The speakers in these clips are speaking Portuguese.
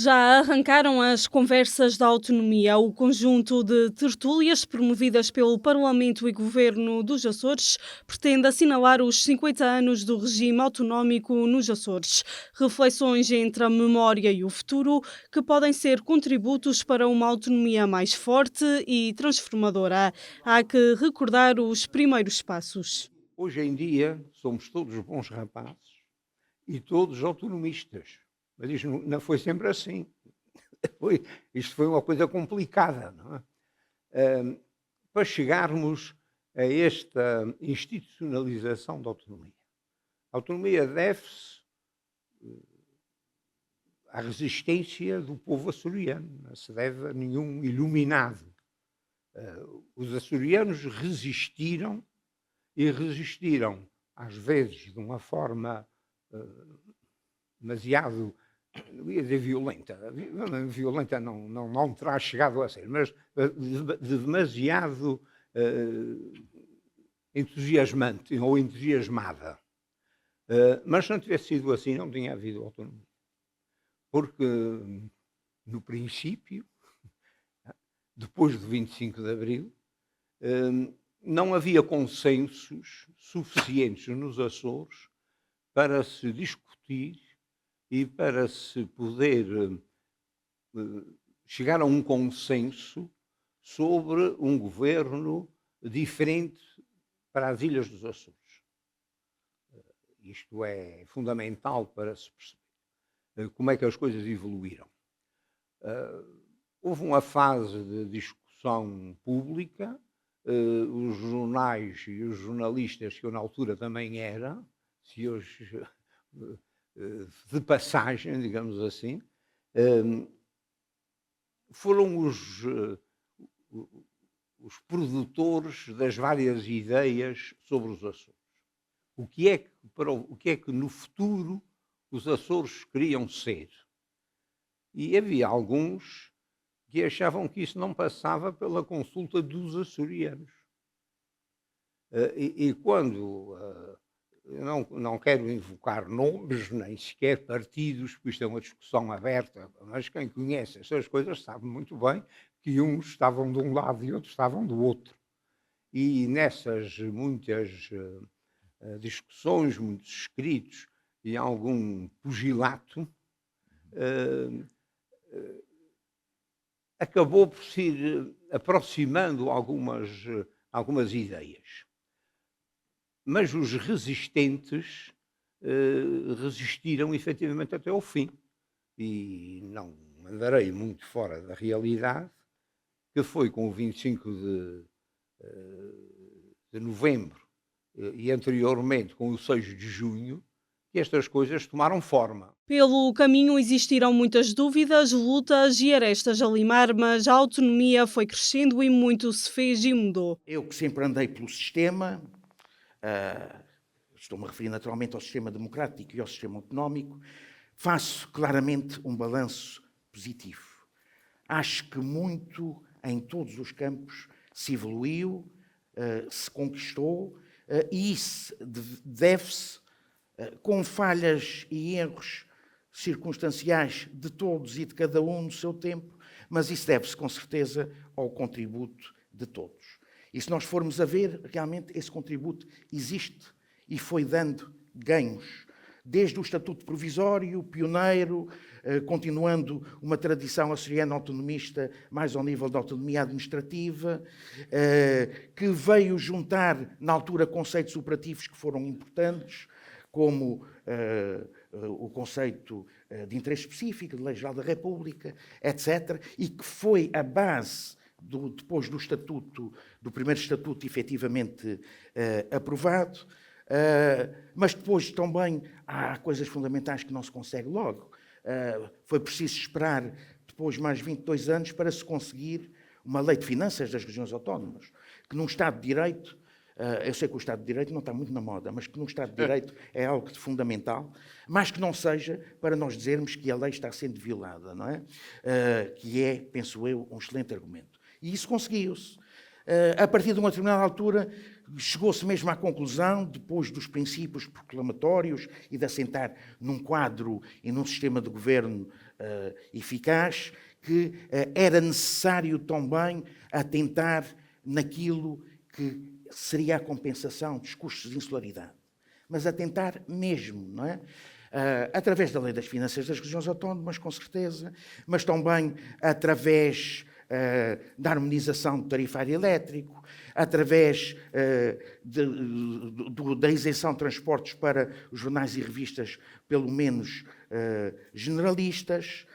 Já arrancaram as conversas da autonomia. O conjunto de tertúlias promovidas pelo Parlamento e Governo dos Açores pretende assinalar os 50 anos do regime autonómico nos Açores. Reflexões entre a memória e o futuro que podem ser contributos para uma autonomia mais forte e transformadora. Há que recordar os primeiros passos. Hoje em dia somos todos bons rapazes e todos autonomistas, mas isto não foi sempre assim. Isto foi uma coisa complicada, não é? Hã, para chegarmos a esta institucionalização da autonomia. A autonomia deve-se à resistência do povo açoriano, não se deve a nenhum iluminado. Os açorianos resistiram e resistiram, às vezes, de uma forma demasiado, não ia dizer violenta, violenta não terá chegado a ser, mas demasiado entusiasmante ou entusiasmada. Mas se não tivesse sido assim, não tinha havido autonomia. Porque, no princípio, depois de 25 de Abril, não havia consensos suficientes nos Açores para se discutir e para se poder chegar a um consenso sobre um governo diferente para as Ilhas dos Açores. Isto é fundamental para se perceber como é que as coisas evoluíram. Houve uma fase de discussão pública. Os jornais e os jornalistas, que eu na altura também era, se hoje de passagem, digamos assim, foram os produtores das várias ideias sobre os Açores. O que é que no futuro os Açores queriam ser? E havia alguns que achavam que isso não passava pela consulta dos açorianos. E quando, eu não quero invocar nomes, nem sequer partidos, porque isto é uma discussão aberta, mas quem conhece essas coisas sabe muito bem que uns estavam de um lado e outros estavam do outro. E nessas muitas discussões, muitos escritos e algum pugilato, acabou por se ir aproximando algumas ideias. Mas os resistentes resistiram efetivamente até ao fim. E não andarei muito fora da realidade, que foi com o 25 de novembro e anteriormente com o 6 de junho, que estas coisas tomaram forma. Pelo caminho existiram muitas dúvidas, lutas e arestas a limar, mas a autonomia foi crescendo e muito se fez e mudou. Eu que sempre andei pelo sistema, estou-me a referir naturalmente ao sistema democrático e ao sistema autonómico, faço claramente um balanço positivo. Acho que muito em todos os campos se evoluiu, se conquistou, e isso deve-se, com falhas e erros circunstanciais de todos e de cada um no seu tempo, mas isso deve-se com certeza ao contributo de todos. E se nós formos a ver, realmente esse contributo existe e foi dando ganhos, desde o Estatuto Provisório, pioneiro, continuando uma tradição açoriana autonomista mais ao nível da autonomia administrativa, que veio juntar, na altura, conceitos operativos que foram importantes, como o conceito de interesse específico, de Lei Geral da República, etc., e que foi a base, depois do estatuto, do primeiro estatuto efetivamente aprovado, mas depois também há coisas fundamentais que não se consegue logo. Foi preciso esperar depois mais 22 anos para se conseguir uma lei de finanças das regiões autónomas, que num Estado de Direito, eu sei que o Estado de Direito não está muito na moda, mas que num Estado de Direito é algo de fundamental, mas que não seja para nós dizermos que a lei está sendo violada, não é? Que é, penso eu, um excelente argumento. E isso conseguiu-se. A partir de uma determinada altura, chegou-se mesmo à conclusão, depois dos princípios proclamatórios e de assentar num quadro e num sistema de governo eficaz, que era necessário também atentar naquilo que seria a compensação dos custos de insularidade. Mas atentar mesmo, não é? Através da Lei das Finanças das Regiões Autónomas, com certeza, mas também através da harmonização do tarifário elétrico, através da isenção de transportes para os jornais e revistas, pelo menos generalistas,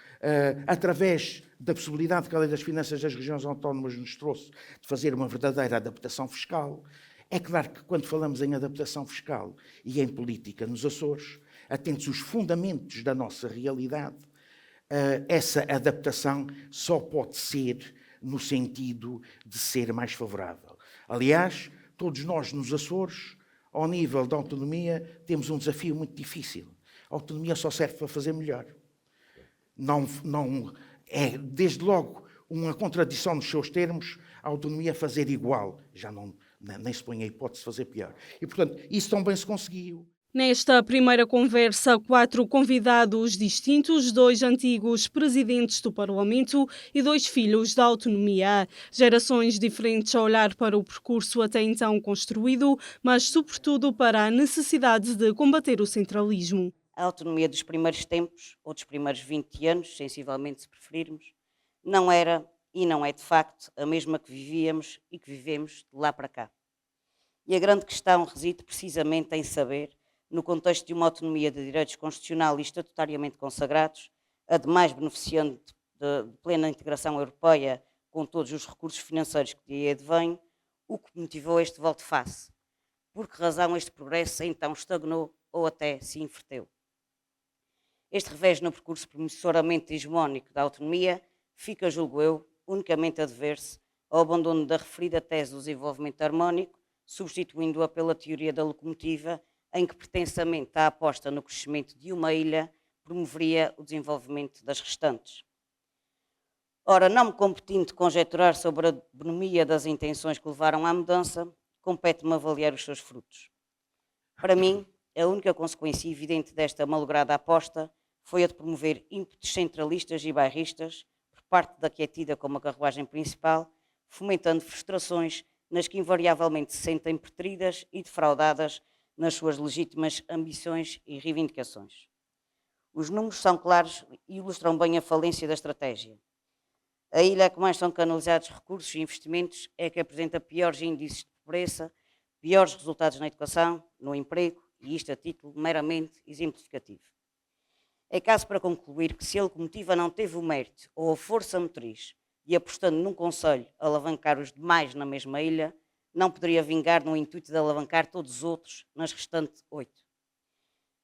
através da possibilidade que a Lei das Finanças das Regiões Autónomas nos trouxe de fazer uma verdadeira adaptação fiscal. É claro que quando falamos em adaptação fiscal e em política nos Açores, atentos os fundamentos da nossa realidade, essa adaptação só pode ser no sentido de ser mais favorável. Aliás, todos nós nos Açores, ao nível da autonomia, temos um desafio muito difícil. A autonomia só serve para fazer melhor. Não é, desde logo, uma contradição nos seus termos, a autonomia fazer igual. Já nem se põe a hipótese de fazer pior. E, portanto, isso também se conseguiu. Nesta primeira conversa, 4 convidados distintos, 2 antigos presidentes do Parlamento e 2 filhos da autonomia. Gerações diferentes a olhar para o percurso até então construído, mas sobretudo para a necessidade de combater o centralismo. A autonomia dos primeiros tempos, ou dos primeiros 20 anos, sensivelmente se preferirmos, não era e não é de facto a mesma que vivíamos e que vivemos de lá para cá. E a grande questão reside precisamente em saber, no contexto de uma autonomia de direitos constitucional e estatutariamente consagrados, ademais beneficiando de plena integração europeia com todos os recursos financeiros que daí advêm, o que motivou este volte-face. Por que razão este progresso então estagnou ou até se inverteu? Este revés no percurso promissoramente hegemónico da autonomia fica, julgo eu, unicamente a dever-se ao abandono da referida tese do desenvolvimento harmónico, substituindo-a pela teoria da locomotiva, em que pretensamente a aposta no crescimento de uma ilha promoveria o desenvolvimento das restantes. Ora, não me competindo conjecturar sobre a bonomia das intenções que levaram à mudança, compete-me avaliar os seus frutos. Para mim, a única consequência evidente desta malograda aposta foi a de promover ímpetos centralistas e bairristas por parte da que é tida como a carruagem principal, fomentando frustrações nas que invariavelmente se sentem preteridas e defraudadas nas suas legítimas ambições e reivindicações. Os números são claros e ilustram bem a falência da estratégia. A ilha que mais são canalizados recursos e investimentos é a que apresenta piores índices de pobreza, piores resultados na educação, no emprego, e isto a título meramente exemplificativo. É caso para concluir que se a locomotiva não teve o mérito ou a força motriz de, apostando num conselho, alavancar os demais na mesma ilha, não poderia vingar no intuito de alavancar todos os outros nas restantes 8.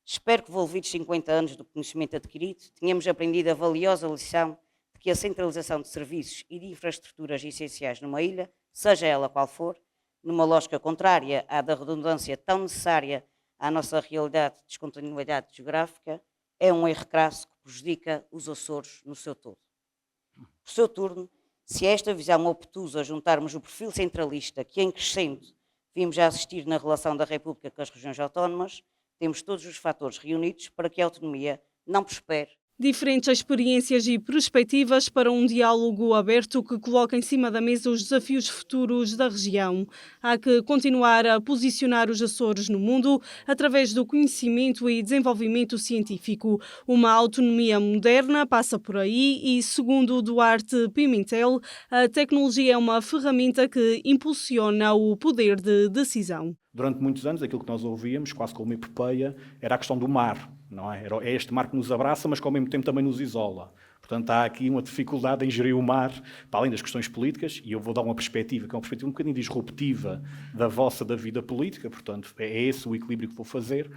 Espero que, envolvidos 50 anos do conhecimento adquirido, tenhamos aprendido a valiosa lição de que a centralização de serviços e de infraestruturas essenciais numa ilha, seja ela qual for, numa lógica contrária à da redundância tão necessária à nossa realidade de descontinuidade geográfica, é um erro crasso que prejudica os Açores no seu todo. Por seu turno, se a esta visão obtusa juntarmos o perfil centralista que, em crescendo, vimos já assistir na relação da República com as regiões autónomas, temos todos os fatores reunidos para que a autonomia não prospere. Diferentes experiências e perspectivas para um diálogo aberto que coloca em cima da mesa os desafios futuros da região. Há que continuar a posicionar os Açores no mundo através do conhecimento e desenvolvimento científico. Uma autonomia moderna passa por aí e, segundo Duarte Pimentel, a tecnologia é uma ferramenta que impulsiona o poder de decisão. Durante muitos anos, aquilo que nós ouvíamos, quase como uma epopeia, era a questão do mar. Não é? É este mar que nos abraça, mas que ao mesmo tempo também nos isola. Portanto, há aqui uma dificuldade em gerir o mar, para além das questões políticas, e eu vou dar uma perspectiva, que é uma perspectiva um bocadinho disruptiva da vida política, portanto, é esse o equilíbrio que vou fazer.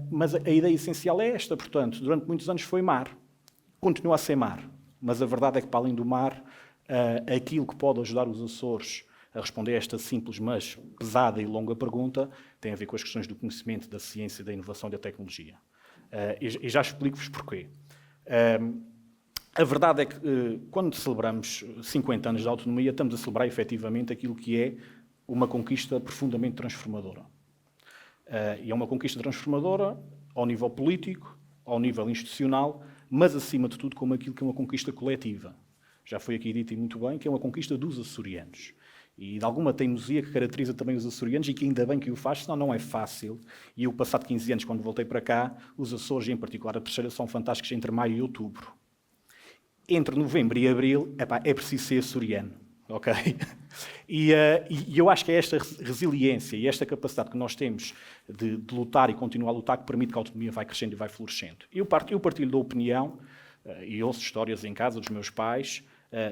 Mas a ideia essencial é esta, portanto, durante muitos anos foi mar. Continua a ser mar, mas a verdade é que, para além do mar, aquilo que pode ajudar os Açores a responder a esta simples, mas pesada e longa pergunta, tem a ver com as questões do conhecimento, da ciência, da inovação e da tecnologia. E já explico-vos porquê. A verdade é que, quando celebramos 50 anos de autonomia, estamos a celebrar efetivamente aquilo que é uma conquista profundamente transformadora. E é uma conquista transformadora ao nível político, ao nível institucional, mas, acima de tudo, como aquilo que é uma conquista coletiva. Já foi aqui dito e muito bem que é uma conquista dos açorianos. E de alguma teimosia que caracteriza também os açorianos e que ainda bem que o faz, senão não é fácil. E eu, passado 15 anos, quando voltei para cá, os Açores, e em particular a Terceira, são fantásticos entre maio e outubro. Entre novembro e abril, é preciso ser açoriano. Ok? E eu acho que é esta resiliência e esta capacidade que nós temos de lutar e continuar a lutar que permite que a autonomia vai crescendo e vai florescendo. Eu partilho da opinião, e ouço histórias em casa dos meus pais,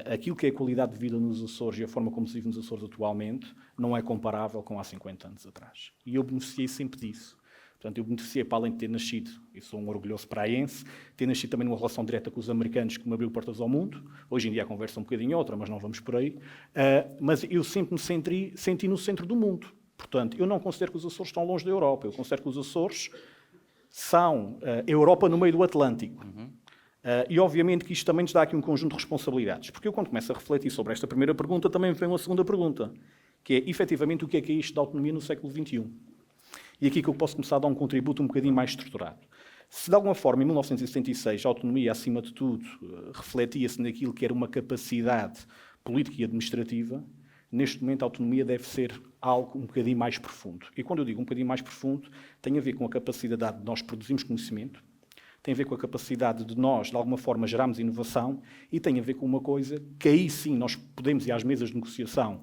aquilo que é a qualidade de vida nos Açores e a forma como se vive nos Açores atualmente não é comparável com há 50 anos atrás. E eu beneficiei sempre disso. Portanto, eu beneficiei, para além de ter nascido, e sou um orgulhoso praense, ter nascido também numa relação direta com os americanos que me abriu portas ao mundo. Hoje em dia a conversa é um bocadinho outra, mas não vamos por aí. Mas eu sempre me senti no centro do mundo. Portanto, eu não considero que os Açores estão longe da Europa. Eu considero que os Açores são Europa no meio do Atlântico. E obviamente que isto também nos dá aqui um conjunto de responsabilidades. Porque eu, quando começo a refletir sobre esta primeira pergunta, também vem uma segunda pergunta, que é, efetivamente, o que é isto da autonomia no século XXI? E aqui que eu posso começar a dar um contributo um bocadinho mais estruturado. Se, de alguma forma, em 1976, a autonomia, acima de tudo, refletia-se naquilo que era uma capacidade política e administrativa, neste momento a autonomia deve ser algo um bocadinho mais profundo. E quando eu digo um bocadinho mais profundo, tem a ver com a capacidade de nós produzirmos conhecimento, tem a ver com a capacidade de nós, de alguma forma, gerarmos inovação e tem a ver com uma coisa que aí sim nós podemos ir às mesas de negociação.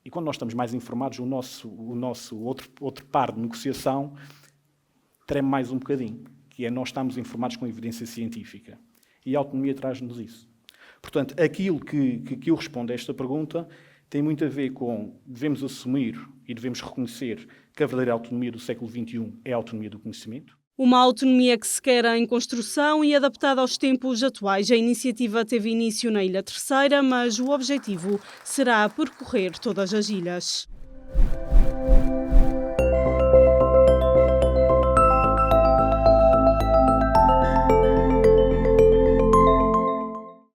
E quando nós estamos mais informados, o nosso outro par de negociação treme mais um bocadinho, que é nós estamos informados com evidência científica. E a autonomia traz-nos isso. Portanto, aquilo que eu respondo a esta pergunta tem muito a ver com devemos assumir e devemos reconhecer que a verdadeira autonomia do século XXI é a autonomia do conhecimento. Uma autonomia que se quer em construção e adaptada aos tempos atuais. A iniciativa teve início na Ilha Terceira, mas o objetivo será percorrer todas as ilhas.